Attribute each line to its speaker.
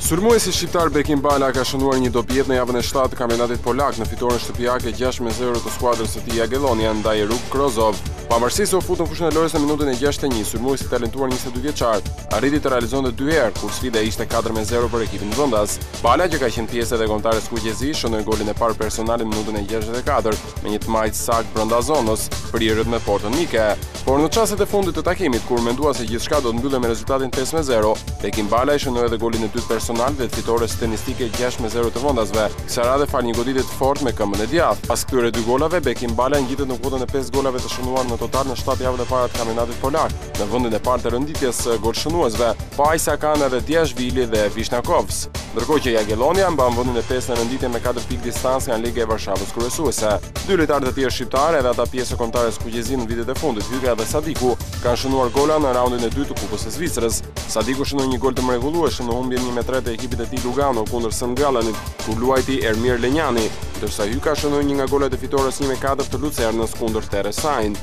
Speaker 1: Sulmuesi shqiptar Bekim Bala ka shënuar një dobjet në javën e 7 të kampionatit polak në fitoren shtëpiake 6-0 të skuadrës së tij Jagiellonia ndaj Ruk Krozov. Pavarësisht se u futën fushën e lojës në minutën e 61, sulmuesi talentuar 22 vjeçar arriti të realizonte 2 herë kur sfida ishte 4-0 për ekipin vendas. Bala, që ka qenë pjesë edhe kontare skuqezi, shënoi golin e parë personal në minutën e 64 me një tmajt sakt brenda zonës, prirët me portën mike. Por në çastet e fundit të takimit, kur mendua se gjithçka do të mbyllej me rezultatin 5-0, Bekim Bala shënoi edhe golin e dytë personal dhe fitores tenistike 6-0 të vendasve. Kësaj radhe fal një goditje të fortë me këmbën e djathtë. Pas këtyre dy golave, Bekim Bala ngjitet në kvotën e 5 golave të shënuar në total në 7 javët e para të kampionatit polak, në vendin e parë të renditjes golshënuesve, pa aq sa kanë edhe Djashvili dhe Vishnakovs. Ndërkohë që Jagiellonia mban vendin e 5 në renditje me 4 pikë distancë nga Liga e Varshavës kryesuese. Dy lojtarë të tjerë shqiptarë, edhe ata pjesë kontare skuqezi në vitet e fundit, Hyga dhe Sadiku, kanë shënuar gola në raundin e 2 të Kupës së Zvicrës. Sadiku shënoi një gol të mrekullueshëm në humbjen 1-3 të ekipit e tij Lugano kundër St. Gallenit, ku luajti Ermir Lenjani, ndërsa Hyka shënoi një nga golat e fitores 1-4 të Lucernës kundër Teresain.